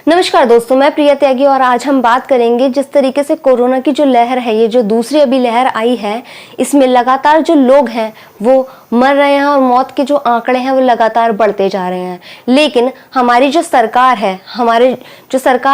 नमस्कार दोस्तों, मैं प्रिया त्यागी और आज हम बात करेंगे जिस तरीके से कोरोना की जो लहर है, ये जो दूसरी अभी लहर आई है, इसमें लगातार जो लोग हैं वो मर रहे हैं और मौत के जो आंकड़े हैं वो लगातार बढ़ते जा रहे हैं। लेकिन हमारी जो सरकार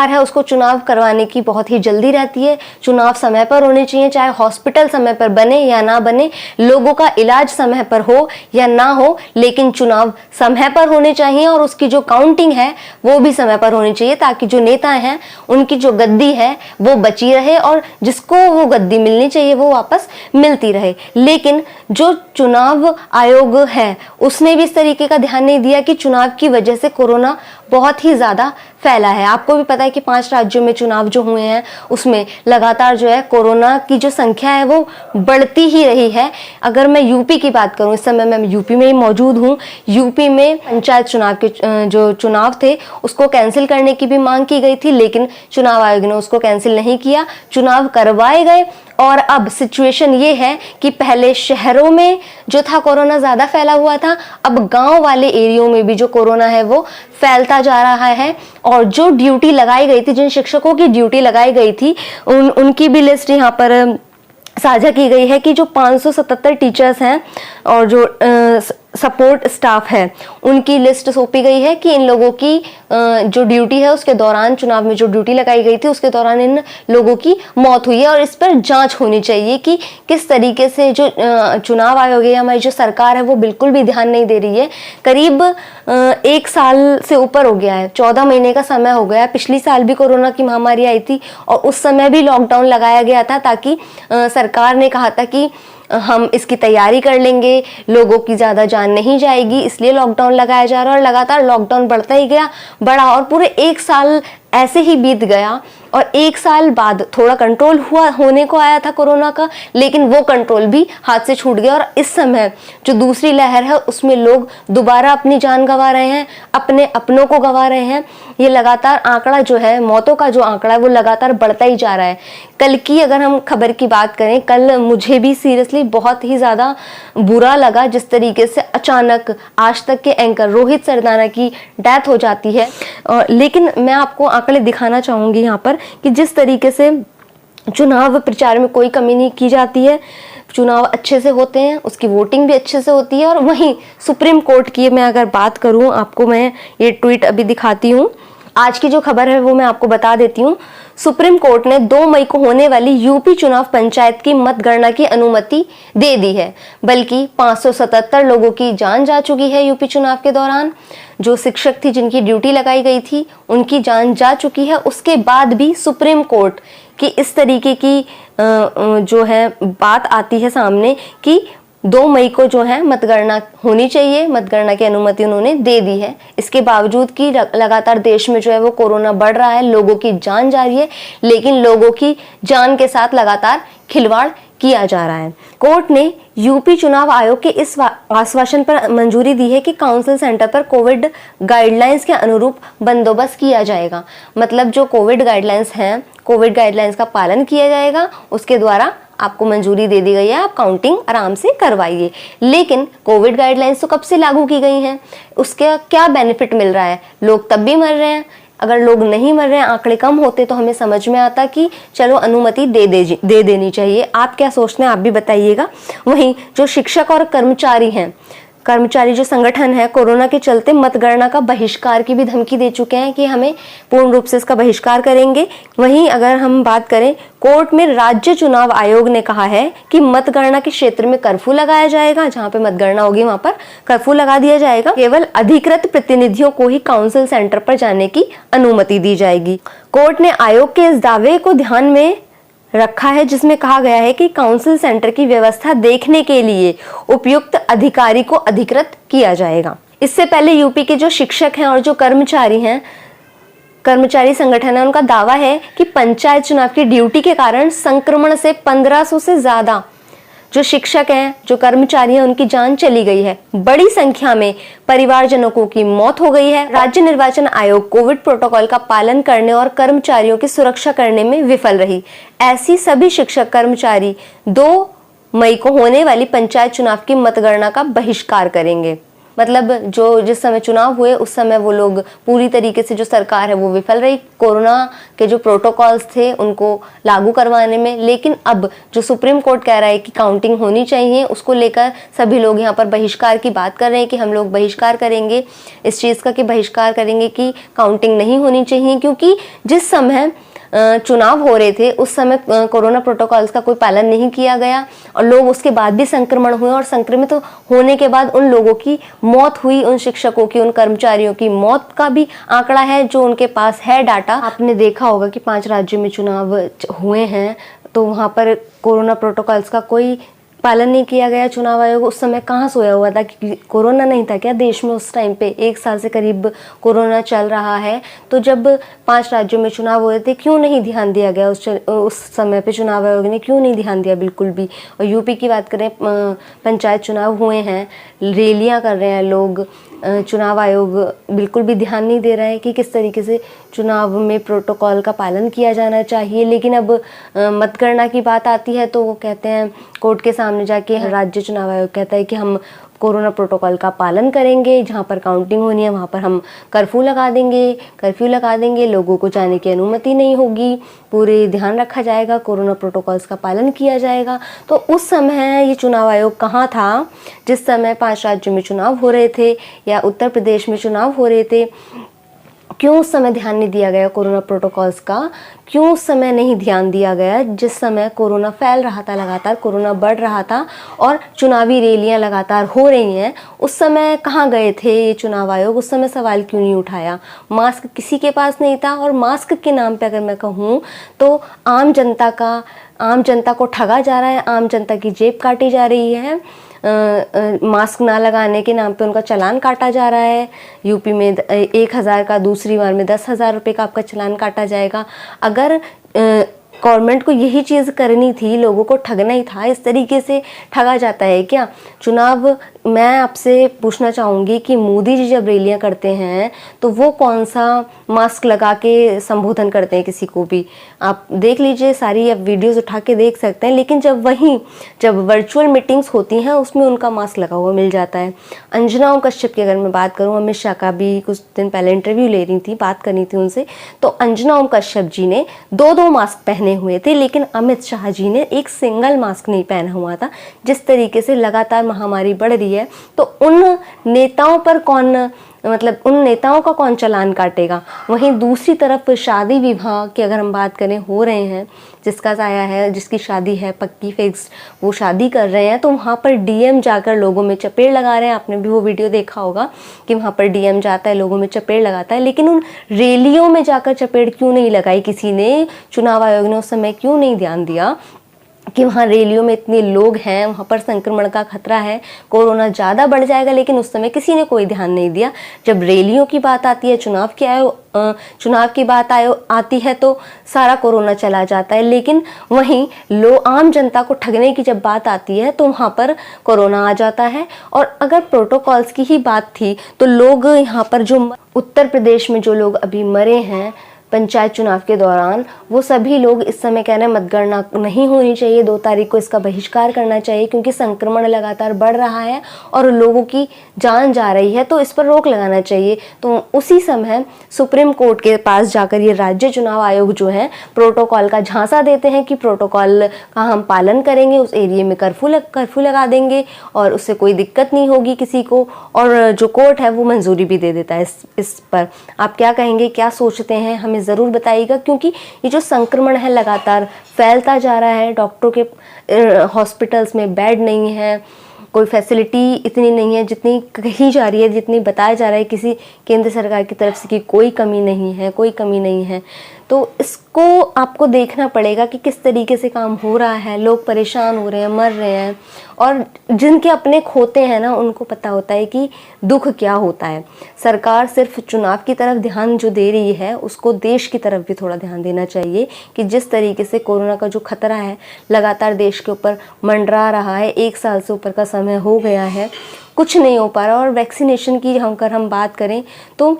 है उसको चुनाव करवाने की बहुत ही जल्दी रहती है। चुनाव समय पर होने चाहिए, चाहे हॉस्पिटल समय पर बने या ना बने, लोगों का इलाज समय पर हो या ना हो, लेकिन चुनाव समय पर होने चाहिए और उसकी जो काउंटिंग है वो भी समय पर होनी चाहिए, ताकि जो नेता हैं उनकी जो गद्दी है वो बची रहे और जिसको वो गद्दी मिलनी चाहिए वो वापस मिलती रहे। लेकिन जो चुनाव आयोग है उसने भी इस तरीके का ध्यान नहीं दिया कि चुनाव की वजह से कोरोना बहुत ही ज्यादा फैला है। आपको भी पता है कि 5 राज्यों में चुनाव जो हुए हैं उसमें लगातार जो है कोरोना की जो संख्या है वो बढ़ती ही रही है। अगर मैं यूपी की बात करूं, इस समय मैं यूपी में ही मौजूद हूं। यूपी में पंचायत चुनाव के जो चुनाव थे उसको कैंसिल करने की भी मांग की गई थी, लेकिन चुनाव आयोग ने उसको कैंसिल नहीं किया, चुनाव करवाए गए। और अब सिचुएशन ये है कि पहले शहरों में जो था कोरोना ज्यादा फैला हुआ था, अब गांव वाले एरियो में भी जो कोरोना है वो फैलता जा रहा है। और जो ड्यूटी लगाई गई थी, जिन शिक्षकों की ड्यूटी लगाई गई थी, उनकी भी लिस्ट यहाँ पर साझा की गई है कि जो 577 टीचर्स हैं और जो सपोर्ट स्टाफ है उनकी लिस्ट सौंपी गई है कि इन लोगों की जो ड्यूटी है उसके दौरान, चुनाव में जो ड्यूटी लगाई गई थी उसके दौरान इन लोगों की मौत हुई है और इस पर जांच होनी चाहिए कि किस तरीके से जो चुनाव आयोग है, हमारी जो सरकार है वो बिल्कुल भी ध्यान नहीं दे रही है। करीब 1 साल से ऊपर हो गया है, 14 महीने का समय हो गया। पिछली साल भी कोरोना की महामारी आई थी और उस समय भी लॉकडाउन लगाया गया था, ताकि सरकार ने कहा था कि हम इसकी तैयारी कर लेंगे, लोगों की ज्यादा जान नहीं जाएगी, इसलिए लॉकडाउन लगाया जा रहा है। और लगातार लॉकडाउन बढ़ता ही गया, बढ़ा और पूरे 1 साल ऐसे ही बीत गया। और 1 साल बाद थोड़ा कंट्रोल होने को आया था कोरोना का, लेकिन वो कंट्रोल भी हाथ से छूट गया। और इस समय जो दूसरी लहर है उसमें लोग दोबारा अपनी जान गंवा रहे हैं, अपने अपनों को गंवा रहे हैं। ये लगातार आंकड़ा जो है, मौतों का जो आंकड़ा है वो लगातार बढ़ता ही जा रहा है। कल की अगर हम खबर की बात करें, कल मुझे भी सीरियसली बहुत ही ज्यादा बुरा लगा जिस तरीके से अचानक आज तक के एंकर रोहित सरदाना की डेथ हो जाती है। लेकिन मैं आपको आंकड़े दिखाना चाहूंगी यहाँ पर कि जिस तरीके से चुनाव प्रचार में कोई कमी नहीं की जाती है, चुनाव अच्छे से होते हैं, उसकी वोटिंग भी अच्छे से होती है। और वहीं सुप्रीम कोर्ट की मैं अगर बात करूं, आपको मैं ये ट्वीट अभी दिखाती हूं। आज की जो खबर है वो मैं आपको बता देती हूँ। सुप्रीम कोर्ट ने 2 मई को होने वाली यूपी चुनाव पंचायत की मतगणना की अनुमति दे दी है, बल्कि 577 लोगों की जान जा चुकी है यूपी चुनाव के दौरान। जो शिक्षक थी जिनकी ड्यूटी लगाई गई थी उनकी जान जा चुकी है। उसके बाद भी सुप्रीम कोर्ट की इस तरीके की जो है बात आती है सामने कि 2 मई को जो है मतगणना होनी चाहिए, मतगणना की अनुमति उन्होंने दे दी है। इसके बावजूद कि लगातार देश में जो है वो कोरोना बढ़ रहा है, लोगों की जान जा रही है, लेकिन लोगों की जान के साथ लगातार खिलवाड़ किया जा रहा है। कोर्ट ने यूपी चुनाव आयोग के इस आश्वासन पर मंजूरी दी है कि काउंसिल सेंटर पर कोविड गाइडलाइंस के अनुरूप बंदोबस्त किया जाएगा। मतलब जो कोविड गाइडलाइंस हैं, कोविड गाइडलाइंस का पालन किया जाएगा, उसके द्वारा आपको मंजूरी दे दी गई है, आप काउंटिंग आराम से करवाइए। लेकिन कोविड गाइडलाइंस तो कब से लागू की गई हैं, उसके क्या बेनिफिट मिल रहा है? लोग तब भी मर रहे हैं। अगर लोग नहीं मर रहे हैं, आंकड़े कम होते तो हमें समझ में आता कि चलो अनुमति दे देनी चाहिए। आप क्या सोचते हैं, आप भी बताइएगा। वहीं जो शिक्षक और कर्मचारी जो संगठन है, कोरोना के चलते मतगणना का बहिष्कार की भी धमकी दे चुके हैं कि हमें पूर्ण रूप से इसका बहिष्कार करेंगे। वहीं अगर हम बात करें, कोर्ट में राज्य चुनाव आयोग ने कहा है कि मतगणना के क्षेत्र में कर्फ्यू लगाया जाएगा, जहां पे मतगणना होगी वहां पर कर्फ्यू लगा दिया जाएगा। केवल अधिकृत प्रतिनिधियों को ही काउंसिल सेंटर पर जाने की अनुमति दी जाएगी। कोर्ट ने आयोग के इस दावे को ध्यान में रखा है, जिसमें कहा गया है कि काउंसिल सेंटर की व्यवस्था देखने के लिए उपयुक्त अधिकारी को अधिकृत किया जाएगा। इससे पहले यूपी के जो शिक्षक हैं और जो कर्मचारी संगठन है, उनका दावा है कि पंचायत चुनाव की ड्यूटी के कारण संक्रमण से 1500 से ज्यादा जो शिक्षक हैं, जो कर्मचारी हैं, उनकी जान चली गई है। बड़ी संख्या में परिवारजनों की मौत हो गई है। राज्य निर्वाचन आयोग कोविड प्रोटोकॉल का पालन करने और कर्मचारियों की सुरक्षा करने में विफल रही। ऐसी सभी शिक्षक कर्मचारी 2 मई को होने वाली पंचायत चुनाव की मतगणना का बहिष्कार करेंगे। मतलब जो जिस समय चुनाव हुए उस समय वो लोग पूरी तरीके से, जो सरकार है वो विफल रही कोरोना के जो प्रोटोकॉल्स थे उनको लागू करवाने में। लेकिन अब जो सुप्रीम कोर्ट कह रहा है कि काउंटिंग होनी चाहिए, उसको लेकर सभी लोग यहाँ पर बहिष्कार की बात कर रहे हैं कि हम लोग बहिष्कार करेंगे इस चीज़ का, कि बहिष्कार करेंगे कि काउंटिंग नहीं होनी चाहिए। क्योंकि जिस समय चुनाव हो रहे थे उस समय कोरोना प्रोटोकॉल्स का कोई पालन नहीं किया गया और लोग उसके बाद भी संक्रमण हुए, और संक्रमित होने के बाद उन लोगों की मौत हुई, उन शिक्षकों की, उन कर्मचारियों की मौत का भी आंकड़ा है जो उनके पास है डाटा। आपने देखा होगा कि 5 राज्यों में चुनाव हुए हैं तो वहाँ पर कोरोना प्रोटोकॉल्स का कोई पालन नहीं किया गया। चुनाव आयोग उस समय कहाँ सोया हुआ था कि कोरोना नहीं था क्या देश में उस टाइम पे? 1 साल से करीब कोरोना चल रहा है। तो जब 5 राज्यों में चुनाव हो रहे थे क्यों नहीं ध्यान दिया गया उस समय पे? चुनाव आयोग ने क्यों नहीं ध्यान दिया बिल्कुल भी? और यूपी की बात करें, पंचायत चुनाव हुए हैं, रैलियाँ कर रहे हैं लोग, चुनाव आयोग बिल्कुल भी ध्यान नहीं दे रहा है कि किस तरीके से चुनाव में प्रोटोकॉल का पालन किया जाना चाहिए। लेकिन अब मतगणना की बात आती है तो वो कहते हैं कोर्ट के सामने जाके, राज्य चुनाव आयोग कहता है कि हम कोरोना प्रोटोकॉल का पालन करेंगे, जहाँ पर काउंटिंग होनी है वहाँ पर हम कर्फ्यू लगा देंगे, लोगों को जाने की अनुमति नहीं होगी, पूरे ध्यान रखा जाएगा, कोरोना प्रोटोकॉल्स का पालन किया जाएगा। तो उस समय ये चुनाव आयोग कहाँ था जिस समय 5 राज्यों में चुनाव हो रहे थे या उत्तर प्रदेश में चुनाव हो रहे थे? क्यों उस समय ध्यान नहीं दिया गया कोरोना प्रोटोकॉल्स का? क्यों उस समय नहीं ध्यान दिया गया जिस समय कोरोना फैल रहा था, लगातार कोरोना बढ़ रहा था और चुनावी रैलियां लगातार हो रही हैं? उस समय कहाँ गए थे ये चुनाव आयोग? उस समय सवाल क्यों नहीं उठाया? मास्क किसी के पास नहीं था, और मास्क के नाम पे अगर मैं कहूँ तो आम जनता को ठगा जा रहा है, आम जनता की जेब काटी जा रही है। मास्क ना लगाने के नाम पे उनका चालान काटा जा रहा है। यूपी में 1,000 का, दूसरी बार में 10,000 रुपये का आपका चालान काटा जाएगा। अगर गवर्नमेंट को यही चीज़ करनी थी, लोगों को ठगना ही था, इस तरीके से ठगा जाता है क्या चुनाव? मैं आपसे पूछना चाहूँगी कि मोदी जी जब रैलियाँ करते हैं तो वो कौन सा मास्क लगा के संबोधन करते हैं किसी को भी? आप देख लीजिए, सारी आप वीडियोस उठा के देख सकते हैं। लेकिन जब वर्चुअल मीटिंग्स होती हैं उसमें उनका मास्क लगा हुआ मिल जाता है। अंजना ओम कश्यप की अगर मैं बात करूँ, अमित शाह का भी कुछ दिन पहले इंटरव्यू ले रही थी, बात करनी थी उनसे, तो अंजना ओम कश्यप जी ने 2 मास्क पहने हुए थे, लेकिन अमित शाह जी ने एक सिंगल मास्क नहीं पहना हुआ था। जिस तरीके से लगातार महामारी बढ़ रही है तो उन नेताओं पर उन नेताओं का कौन चालान काटेगा? वहीं दूसरी तरफ शादी विवाह की अगर हम बात करें, हो रहे हैं, जिसका साया है, जिसकी शादी है पक्की फिक्स, वो शादी कर रहे हैं, तो वहाँ पर डीएम जाकर लोगों में चपेट लगा रहे हैं। आपने भी वो वीडियो देखा होगा कि वहाँ पर डीएम जाता है, लोगों में चपेट लगाता है। लेकिन उन रैलियों में जाकर चपेट क्यों नहीं लगाई किसी ने? चुनाव आयोग ने उस समय क्यों नहीं ध्यान दिया कि वहाँ रैलियों में इतने लोग हैं, वहाँ पर संक्रमण का खतरा है, कोरोना ज़्यादा बढ़ जाएगा? लेकिन उस समय किसी ने कोई ध्यान नहीं दिया। जब रैलियों की बात आती है, चुनाव की बात आती है तो सारा कोरोना चला जाता है। लेकिन वहीं आम जनता को ठगने की जब बात आती है तो वहाँ पर कोरोना आ जाता है। और अगर प्रोटोकॉल्स की ही बात थी तो लोग यहाँ पर जो उत्तर प्रदेश में जो लोग अभी मरे हैं पंचायत चुनाव के दौरान, वो सभी लोग इस समय कह रहे हैं मतगणना नहीं होनी चाहिए, 2 तारीख को इसका बहिष्कार करना चाहिए, क्योंकि संक्रमण लगातार बढ़ रहा है और लोगों की जान जा रही है, तो इस पर रोक लगाना चाहिए। तो उसी समय सुप्रीम कोर्ट के पास जाकर ये राज्य चुनाव आयोग जो है प्रोटोकॉल का झांसा देते हैं कि प्रोटोकॉल का हम पालन करेंगे, उस एरिया में कर्फ्यू लगा देंगे और उससे कोई दिक्कत नहीं होगी किसी को, और जो कोर्ट है वो मंजूरी भी दे देता है इस पर। आप क्या कहेंगे, क्या सोचते हैं, हमें ज़रूर बताइएगा। क्योंकि ये जो संक्रमण है लगातार फैलता जा रहा है, डॉक्टरों के हॉस्पिटल्स में बेड नहीं है, कोई फैसिलिटी इतनी नहीं है जितनी कही जा रही है, जितनी बताया जा रहा है किसी केंद्र सरकार की तरफ से कि कोई कमी नहीं है। तो इसको आपको देखना पड़ेगा कि किस तरीके से काम हो रहा है। लोग परेशान हो रहे हैं, मर रहे हैं, और जिनके अपने खोते हैं ना, उनको पता होता है कि दुख क्या होता है। सरकार सिर्फ चुनाव की तरफ ध्यान जो दे रही है, उसको देश की तरफ भी थोड़ा ध्यान देना चाहिए कि जिस तरीके से कोरोना का जो खतरा है लगातार देश के ऊपर मंडरा रहा है, 1 साल से ऊपर का समय हो गया है, कुछ नहीं हो पा रहा। और वैक्सीनेशन की अगर हम बात करें तो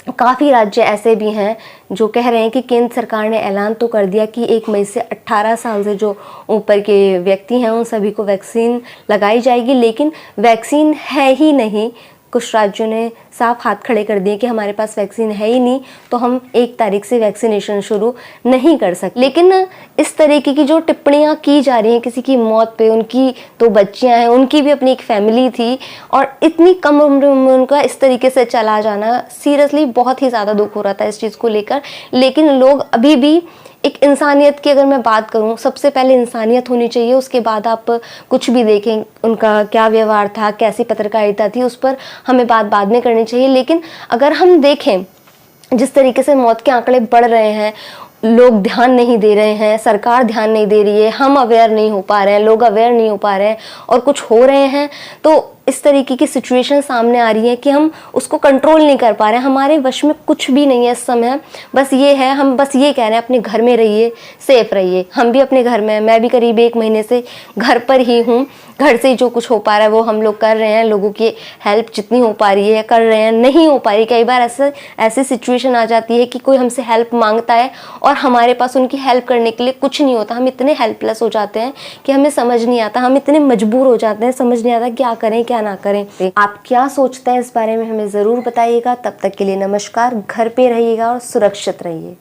काफ़ी राज्य ऐसे भी हैं जो कह रहे हैं कि केंद्र सरकार ने ऐलान तो कर दिया कि 1 मई से 18 साल से जो ऊपर के व्यक्ति हैं उन सभी को वैक्सीन लगाई जाएगी, लेकिन वैक्सीन है ही नहीं। कुछ राज्यों ने साफ हाथ खड़े कर दिए कि हमारे पास वैक्सीन है ही नहीं, तो हम 1 तारीख से वैक्सीनेशन शुरू नहीं कर सकते। लेकिन इस तरीके की जो टिप्पणियां की जा रही हैं किसी की मौत पे, उनकी 2 बच्चियां हैं, उनकी भी अपनी एक फैमिली थी और इतनी कम उम्र में उनका इस तरीके से चला जाना, सीरियसली बहुत ही ज़्यादा दुख हो रहा था इस चीज़ को लेकर। लेकिन लोग अभी भी एक इंसानियत की अगर मैं बात करूं, सबसे पहले इंसानियत होनी चाहिए, उसके बाद आप कुछ भी देखें उनका क्या व्यवहार था, कैसी पत्रकारिता थी, उस पर हमें बात बाद में करनी चाहिए। लेकिन अगर हम देखें जिस तरीके से मौत के आंकड़े बढ़ रहे हैं, लोग ध्यान नहीं दे रहे हैं, सरकार ध्यान नहीं दे रही है, हम अवेयर नहीं हो पा रहे हैं, लोग अवेयर नहीं हो पा रहे हैं और कुछ हो रहे हैं, तो इस तरीके की सिचुएशन सामने आ रही है कि हम उसको कंट्रोल नहीं कर पा रहे हैं। हमारे वश में कुछ भी नहीं है इस समय। बस ये है, हम बस ये कह रहे हैं अपने घर में रहिए, सेफ रहिए। हम भी अपने घर में हैं, मैं भी करीब 1 महीने से घर पर ही हूँ। घर से जो कुछ हो पा रहा है वो हम लोग कर रहे हैं, लोगों की हेल्प जितनी हो पा रही है कर रहे हैं। नहीं हो पा रही, कई बार ऐसी सिचुएशन आ जाती है कि कोई हमसे हेल्प मांगता है और हमारे पास उनकी हेल्प करने के लिए कुछ नहीं होता। हम इतने हेल्पलेस हो जाते हैं कि हमें समझ नहीं आता, हम इतने मजबूर हो जाते हैं, समझ नहीं आता क्या करें क्या ना करें। आप क्या सोचते हैं इस बारे में हमें ज़रूर बताइएगा। तब तक के लिए नमस्कार, घर पे रहिएगा और सुरक्षित रहिए।